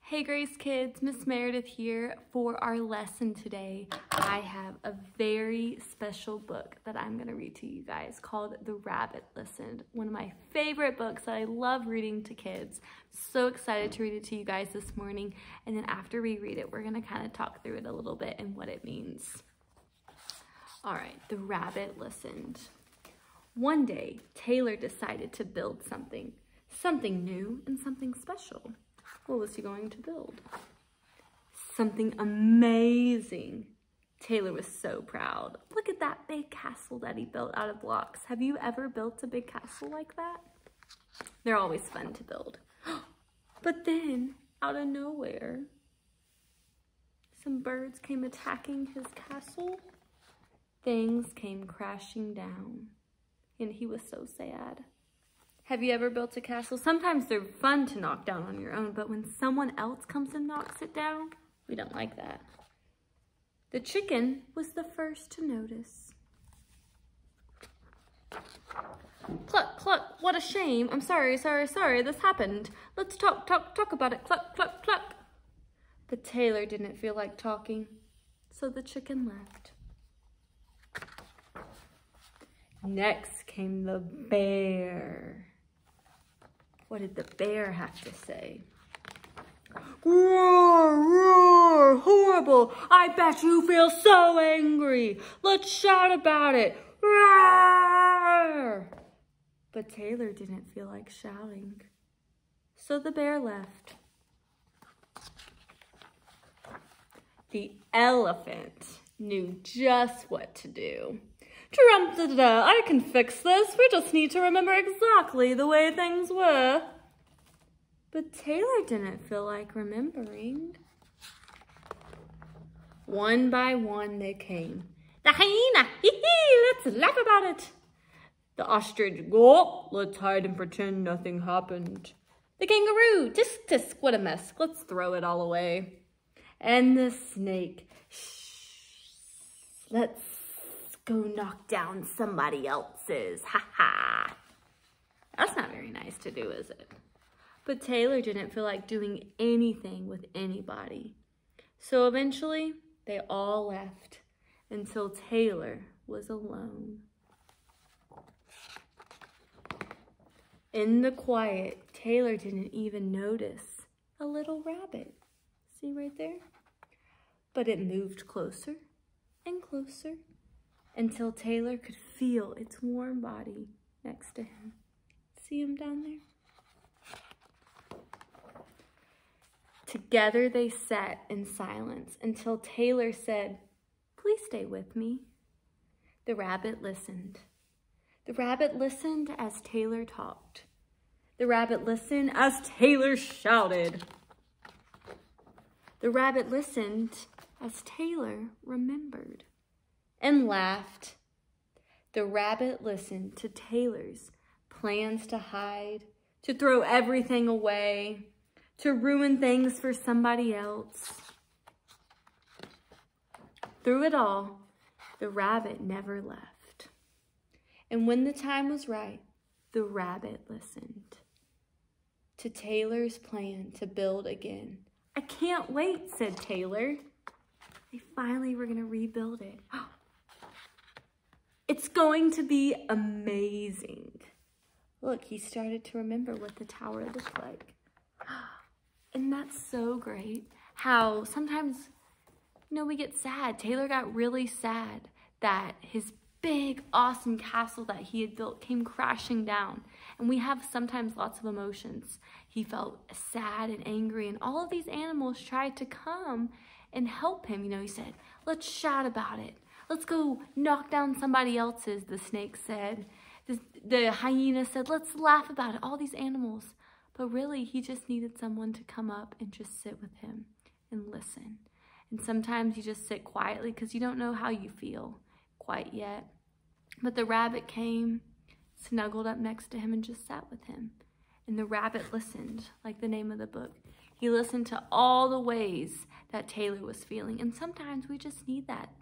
Hey Grace Kids, Miss Meredith here. For our lesson today, I have a very special book that I'm going to read to you guys called The Rabbit Listened. One of my favorite books that I love reading to kids. So excited to read it to you guys this morning. And then after we read it, we're going to kind of talk through it a little bit and what it means. All right, The Rabbit Listened. One day, Taylor decided to build something new and something special. What was he going to build? Something amazing. Taylor was so proud. Look at that big castle that he built out of blocks. Have you ever built a big castle like that? They're always fun to build. But then, out of nowhere, some birds came attacking his castle. Things came crashing down, and he was so sad. Have you ever built a castle? Sometimes they're fun to knock down on your own, but when someone else comes and knocks it down, we don't like that. The chicken was the first to notice. Cluck, cluck, what a shame. I'm sorry, this happened. Let's talk about it. Cluck, cluck, cluck. But Taylor didn't feel like talking, so the chicken left. Next came the bear. What did the bear have to say? Roar, roar, horrible. I bet you feel so angry. Let's shout about it. Roar. But Taylor didn't feel like shouting, so the bear left. The elephant knew just what to do. Drum-da-da, I can fix this. We just need to remember exactly the way things were. But Taylor didn't feel like remembering. One by one they came. The hyena, hee-hee, let's laugh about it. The ostrich, gulp, let's hide and pretend nothing happened. The kangaroo, tisk tisk, what a mess, let's throw it all away. And the snake, shh, let's go knock down somebody else's, ha-ha. That's not very nice to do, is it? But Taylor didn't feel like doing anything with anybody. So eventually, they all left until Taylor was alone. In the quiet, Taylor didn't even notice a little rabbit. See right there? But it moved closer and closer until Taylor could feel its warm body next to him. See him down there? Together they sat in silence until Taylor said, "Please stay with me." The rabbit listened. The rabbit listened as Taylor talked. The rabbit listened as Taylor shouted. The rabbit listened as Taylor remembered and laughed. The rabbit listened to Taylor's plans to hide, to throw everything away, to ruin things for somebody else. Through it all, the rabbit never left. And when the time was right, the rabbit listened to Taylor's plan to build again. "I can't wait," said Taylor. They finally were going to rebuild it. It's going to be amazing. Look, he started to remember what the tower looked like. And that's so great how sometimes, we get sad. Taylor got really sad that his big, awesome castle that he had built came crashing down. And we have sometimes lots of emotions. He felt sad and angry, and all of these animals tried to come and help him. He said, "Let's shout about it. Let's go knock down somebody else's," the snake said. The hyena said, "Let's laugh about it," all these animals. But really, he just needed someone to come up and just sit with him and listen. And sometimes you just sit quietly because you don't know how you feel quite yet. But the rabbit came, snuggled up next to him, and just sat with him. And the rabbit listened, like the name of the book. He listened to all the ways that Taylor was feeling. And sometimes we just need that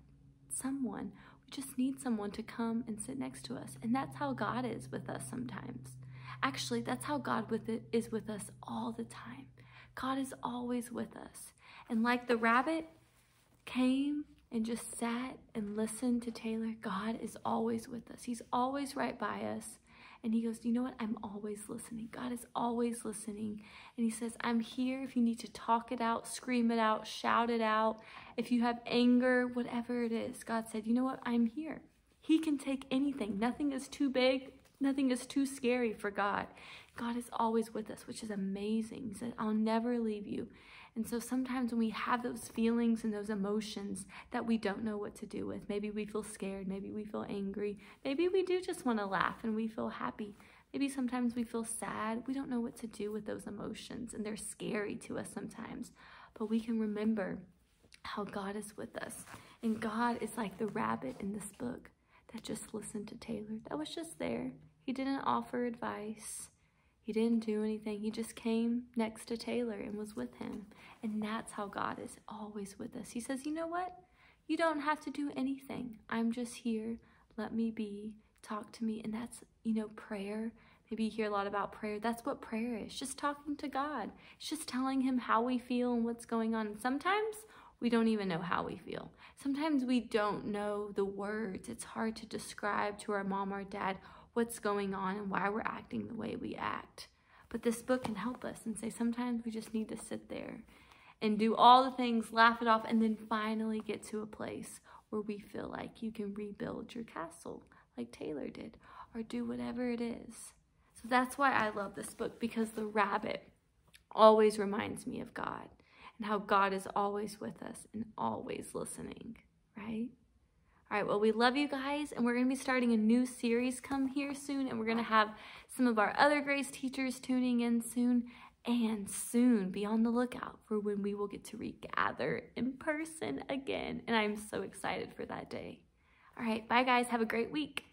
someone. We just need someone to come and sit next to us. And that's how God is with us sometimes. Actually, that's how God is with us all the time. God is always with us. And like the rabbit came and just sat and listened to Taylor, God is always with us. He's always right by us. And he goes, you know what? I'm always listening. God is always listening. And he says, I'm here if you need to talk it out, scream it out, shout it out. If you have anger, whatever it is, God said, you know what? I'm here. He can take anything. Nothing is too big. Nothing is too scary for God. God is always with us, which is amazing. He said, I'll never leave you. And so sometimes when we have those feelings and those emotions that we don't know what to do with, maybe we feel scared, maybe we feel angry, maybe we do just want to laugh and we feel happy. Maybe sometimes we feel sad. We don't know what to do with those emotions and they're scary to us sometimes. But we can remember how God is with us. And God is like the rabbit in this book that just listened to Taylor, that was just there. He didn't offer advice. He didn't do anything. He just came next to Taylor and was with him. And that's how God is always with us. He says, you know what? You don't have to do anything. I'm just here. Let me be. Talk to me. And that's, prayer. Maybe you hear a lot about prayer. That's what prayer is. Just talking to God. It's just telling him how we feel and what's going on. And sometimes we don't even know how we feel. Sometimes we don't know the words. It's hard to describe to our mom or dad what's going on and why we're acting the way we act. But this book can help us and say sometimes we just need to sit there and do all the things, laugh it off, and then finally get to a place where we feel like you can rebuild your castle like Taylor did, or do whatever it is. So that's why I love this book, because the rabbit always reminds me of God and how God is always with us and always listening, right? All right, well, we love you guys, and we're going to be starting a new series come here soon, and we're going to have some of our other Grace teachers tuning in soon, and soon be on the lookout for when we will get to regather in person again, and I'm so excited for that day. All right, bye, guys. Have a great week.